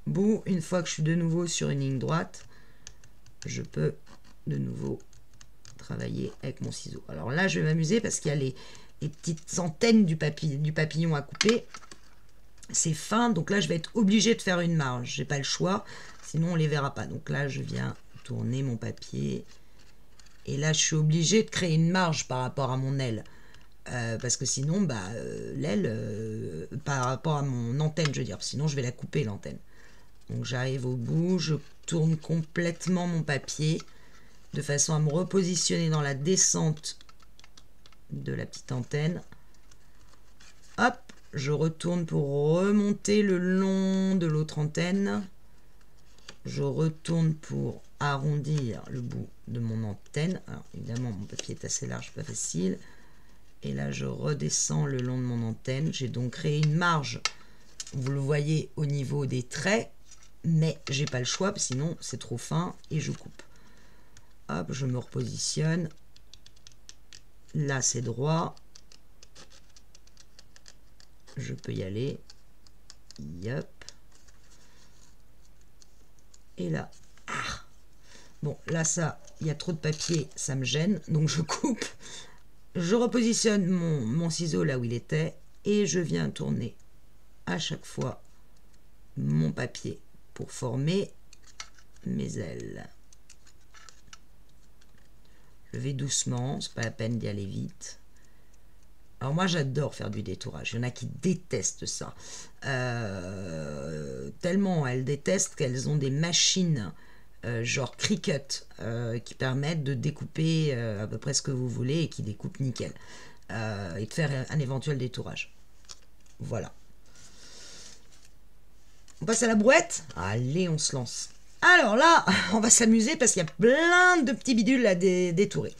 bout. Une fois que je suis de nouveau sur une ligne droite, je peux de nouveau travailler avec mon ciseau. Alors là, je vais m'amuser parce qu'il y a les petites antennes du papillon à couper. C'est fin, donc là, je vais être obligée de faire une marge. J'ai pas le choix, sinon on les verra pas. Donc là, je viens tourner mon papier. Et là, je suis obligée de créer une marge par rapport à mon aile. Parce que sinon, l'aile, par rapport à mon antenne, je veux dire, sinon je vais la couper l'antenne. Donc j'arrive au bout, je tourne complètement mon papier de façon à me repositionner dans la descente de la petite antenne. Hop, je retourne pour remonter le long de l'autre antenne. Je retourne pour arrondir le bout de mon antenne. Alors évidemment, mon papier est assez large, pas facile. Et là, je redescends le long de mon antenne. J'ai donc créé une marge, vous le voyez, au niveau des traits. Mais j'ai pas le choix, sinon c'est trop fin et je coupe. Hop, je me repositionne. Là, c'est droit. Je peux y aller. Yep. Et là. Ah. Bon, là, ça, il y a trop de papier, ça me gêne. Donc, je coupe. Je repositionne mon ciseau là où il était et je viens tourner à chaque fois mon papier pour former mes ailes. Je vais doucement, c'est pas la peine d'y aller vite. Alors moi j'adore faire du détourage, il y en a qui détestent ça. Tellement elles détestent qu'elles ont des machines genre Cricut qui permettent de découper à peu près ce que vous voulez et qui découpent nickel. Et de faire un éventuel détourage. Voilà. On passe à la brouette. Allez, on se lance. Alors là, on va s'amuser parce qu'il y a plein de petits bidules à détourer.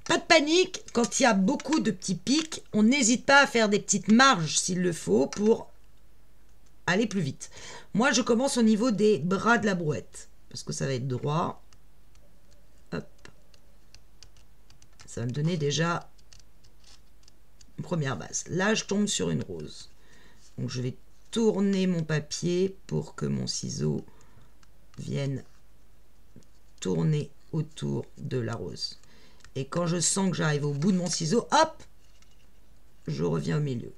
Pas de panique, quand il y a beaucoup de petits pics, on n'hésite pas à faire des petites marges s'il le faut pour aller plus vite. Moi, je commence au niveau des bras de la brouette parce que ça va être droit. Hop. Ça va me donner déjà une première base. Là, je tombe sur une rose. Donc, je vais tourner mon papier pour que mon ciseau vienne tourner autour de la rose. Et quand je sens que j'arrive au bout de mon ciseau, hop, je reviens au milieu.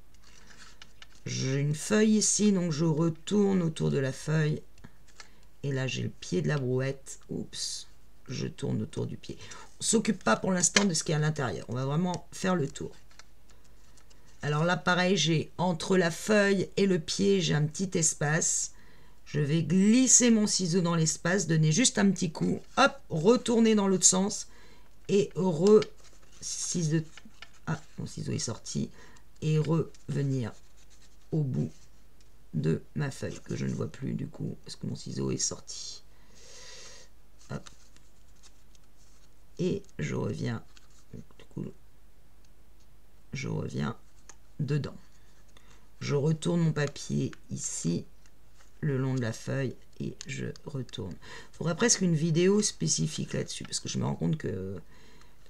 J'ai une feuille ici, donc je retourne autour de la feuille. Et là, j'ai le pied de la brouette. Oups, je tourne autour du pied. On ne s'occupe pas pour l'instant de ce qui est à l'intérieur. On va vraiment faire le tour. Alors là, pareil, j'ai entre la feuille et le pied, j'ai un petit espace. Je vais glisser mon ciseau dans l'espace, donner juste un petit coup. Hop, retourner dans l'autre sens. Et mon ciseau est sorti. Et revenir au bout de ma feuille, que je ne vois plus du coup, parce que mon ciseau est sorti. Hop. Et je reviens, du coup, je reviens dedans. Je retourne mon papier ici, le long de la feuille, et je retourne. Il faudrait presque une vidéo spécifique là-dessus, parce que je me rends compte que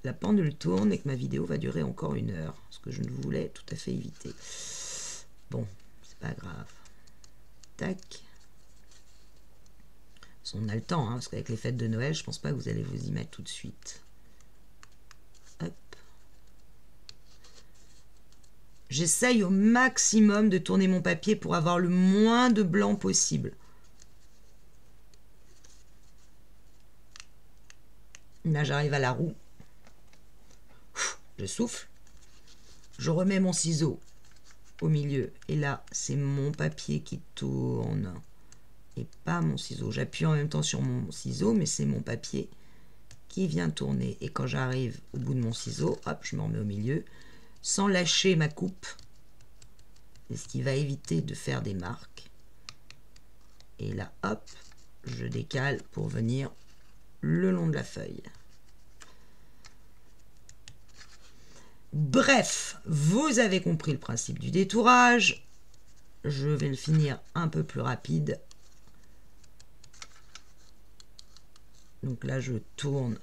la pendule tourne et que ma vidéo va durer encore 1 heure, ce que je ne voulais tout à fait éviter. Bon, c'est pas grave. Tac. On a le temps, hein, parce qu'avec les fêtes de Noël, je pense pas que vous allez vous y mettre tout de suite. Hop. J'essaye au maximum de tourner mon papier pour avoir le moins de blanc possible. Là, j'arrive à la roue. Je souffle. Je remets mon ciseau au milieu. Et là, c'est mon papier qui tourne. Et pas mon ciseau. J'appuie en même temps sur mon ciseau, mais c'est mon papier qui vient tourner. Et quand j'arrive au bout de mon ciseau, hop, je me remets au milieu, sans lâcher ma coupe. C'est ce qui va éviter de faire des marques. Et là, hop, je décale pour venir le long de la feuille. Bref, vous avez compris le principe du détourage. Je vais le finir un peu plus rapide. Donc là, je tourne,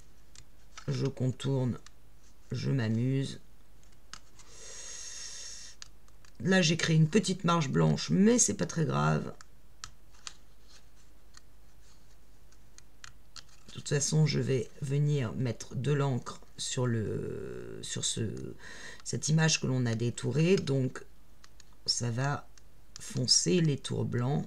je contourne, je m'amuse. Là, j'ai créé une petite marge blanche, mais c'est pas très grave. De toute façon, je vais venir mettre de l'encre sur cette image que l'on a détourée. Donc, ça va foncer les tours blancs.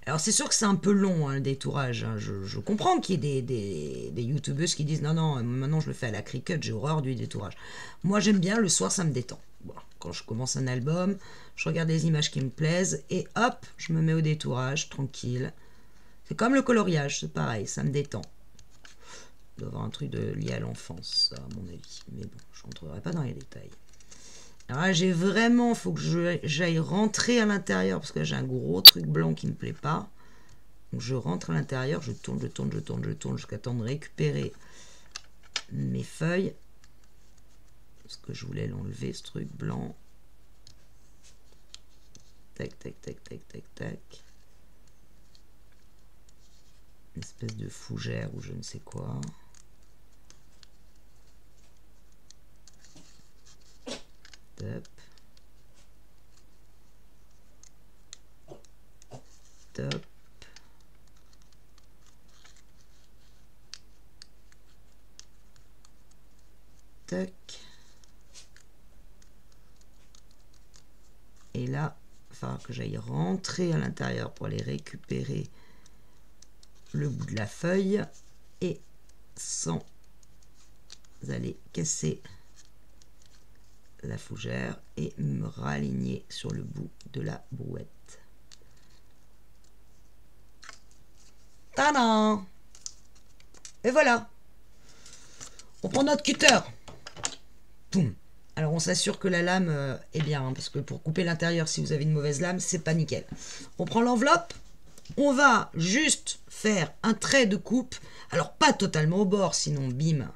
Alors c'est sûr que c'est un peu long, hein, le détourage. Hein. Je comprends qu'il y ait des youtubeuses qui disent non, maintenant je le fais à la Cricut, j'ai horreur du détourage. Moi j'aime bien, le soir ça me détend. Bon, quand je commence un album, je regarde des images qui me plaisent et hop, je me mets au détourage, tranquille. C'est comme le coloriage, c'est pareil, ça me détend. Il doit y avoir un truc lié à l'enfance, à mon avis. Mais bon, je rentrerai pas dans les détails. Alors là, j'ai vraiment, il faut que j'aille rentrer à l'intérieur parce que j'ai un gros truc blanc qui ne me plaît pas. Donc je rentre à l'intérieur, je tourne jusqu'à temps de récupérer mes feuilles. Parce que je voulais l'enlever, ce truc blanc. Tac, tac, tac, tac, tac, tac. Une espèce de fougère ou je ne sais quoi. Top. Top. Tac. Et là, il va falloir que j'aille rentrer à l'intérieur pour aller récupérer le bout de la feuille et sans aller casser la fougère et me raligner sur le bout de la brouette. Tadam! Et voilà! On prend notre cutter. Boum! Alors on s'assure que la lame est bien, hein, parce que pour couper l'intérieur, si vous avez une mauvaise lame, c'est pas nickel. On prend l'enveloppe, on va juste faire un trait de coupe. Alors pas totalement au bord, sinon bim,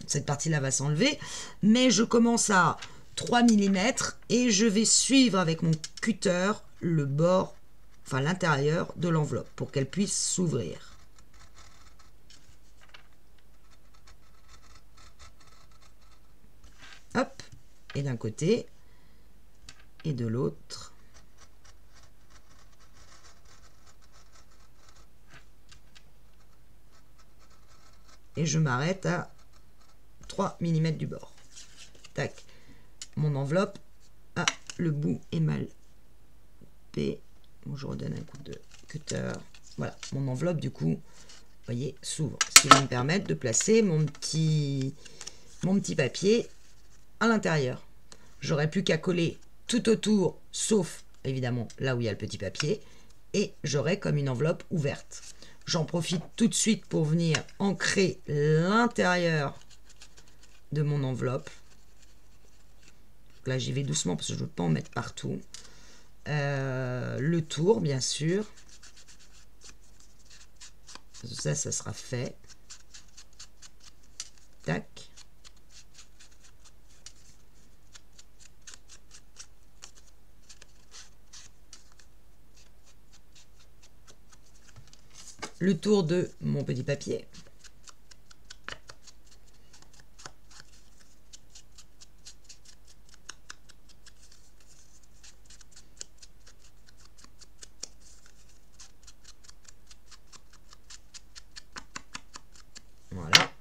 cette partie-là va s'enlever. Mais je commence à 3 mm et je vais suivre avec mon cutter le bord, enfin l'intérieur de l'enveloppe pour qu'elle puisse s'ouvrir. Hop, et d'un côté et de l'autre. Et je m'arrête à 3 mm du bord. Tac. Mon enveloppe, le bout est mal coupé. Bon, je redonne un coup de cutter. Voilà, mon enveloppe du coup, vous voyez, s'ouvre. Ce qui va me permettre de placer mon petit papier à l'intérieur. J'aurais plus qu'à coller tout autour, sauf évidemment là où il y a le petit papier, et j'aurai comme une enveloppe ouverte. J'en profite tout de suite pour venir ancrer l'intérieur de mon enveloppe. Là, j'y vais doucement parce que je ne veux pas en mettre partout. Le tour, bien sûr. Ça sera fait. Tac. Le tour de mon petit papier. Voilà.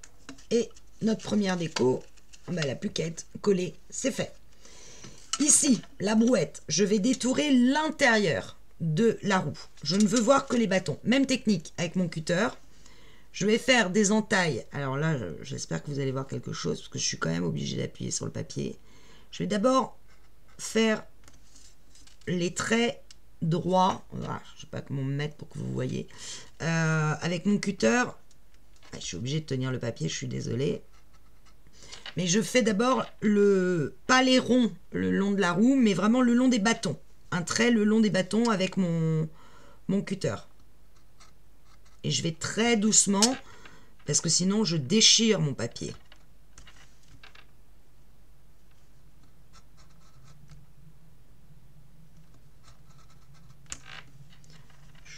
Et notre première déco, bah, la plus qu'à être collée, c'est fait. Ici, la brouette, je vais détourer l'intérieur de la roue. Je ne veux voir que les bâtons. Même technique avec mon cutter. Je vais faire des entailles. Alors là, j'espère que vous allez voir quelque chose parce que je suis quand même obligée d'appuyer sur le papier. Je vais d'abord faire les traits droits. Voilà, je ne sais pas comment me mettre pour que vous voyez. Avec mon cutter, je suis obligée de tenir le papier, je suis désolée. Mais je fais d'abord pas les ronds le long de la roue, mais vraiment le long des bâtons. Un trait le long des bâtons avec mon cutter. Et je vais très doucement, parce que sinon je déchire mon papier.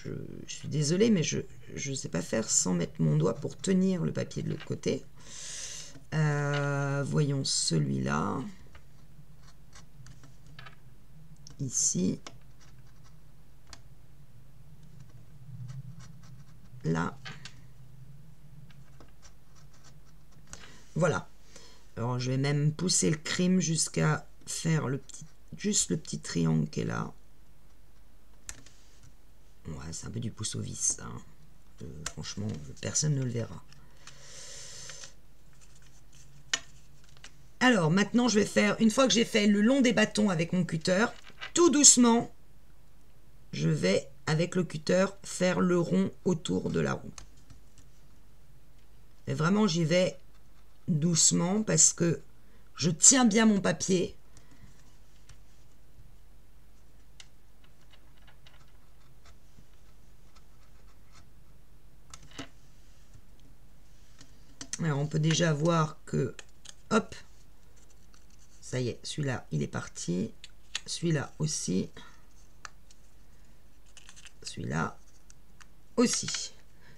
Je suis désolée, mais je ne sais pas faire sans mettre mon doigt pour tenir le papier de l'autre côté. Voyons celui-là. Ici. Là. Voilà. Alors je vais même pousser le crime jusqu'à faire juste le petit triangle qui est là. Ouais, c'est un peu du pouce au vis. Hein. Franchement, personne ne le verra. Alors maintenant, je vais faire, une fois que j'ai fait le long des bâtons avec mon cutter, tout doucement, je vais, avec le cutter, faire le rond autour de la roue. Et vraiment, j'y vais doucement parce que je tiens bien mon papier. Alors, on peut déjà voir que, hop, ça y est, celui-là, il est parti. Celui-là aussi. Celui-là aussi.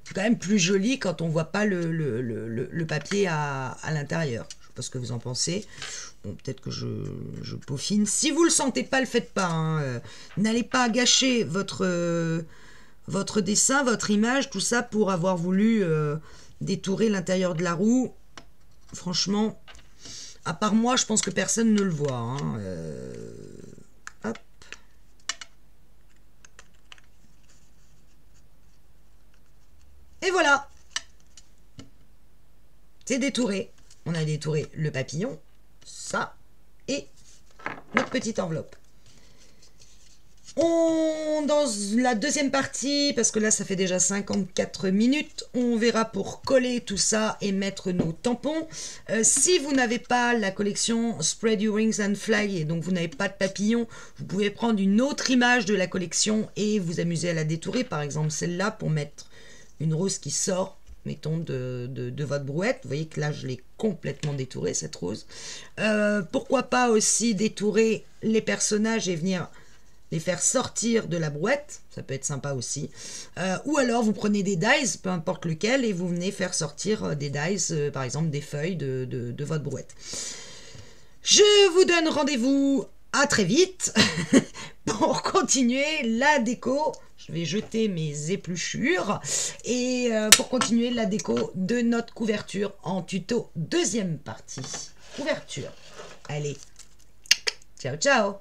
C'est quand même plus joli quand on ne voit pas le papier à l'intérieur. Je ne sais pas ce que vous en pensez. Bon, peut-être que je peaufine. Si vous ne le sentez pas, le faites pas. Hein. N'allez pas gâcher votre dessin, votre image, tout ça pour avoir voulu détourer l'intérieur de la roue. Franchement, à part moi, je pense que personne ne le voit. Hein. Hop. Et voilà. C'est détouré. On a détouré le papillon, ça, et notre petite enveloppe. Dans la deuxième partie, parce que là ça fait déjà 54 minutes, on verra pour coller tout ça et mettre nos tampons. Si vous n'avez pas la collection Spread Your Wings and Fly, et donc vous n'avez pas de papillon, vous pouvez prendre une autre image de la collection et vous amuser à la détourer. Par exemple celle-là pour mettre une rose qui sort, mettons, de votre brouette. Vous voyez que là je l'ai complètement détourée, cette rose. Pourquoi pas aussi détourer les personnages et venir les faire sortir de la brouette, ça peut être sympa aussi. Ou alors vous prenez des dies, peu importe lequel, et vous venez faire sortir des dies, par exemple des feuilles de votre brouette. Je vous donne rendez-vous à très vite pour continuer la déco. Je vais jeter mes épluchures et pour continuer la déco de notre couverture en tuto deuxième partie. Couverture. Allez, ciao ciao.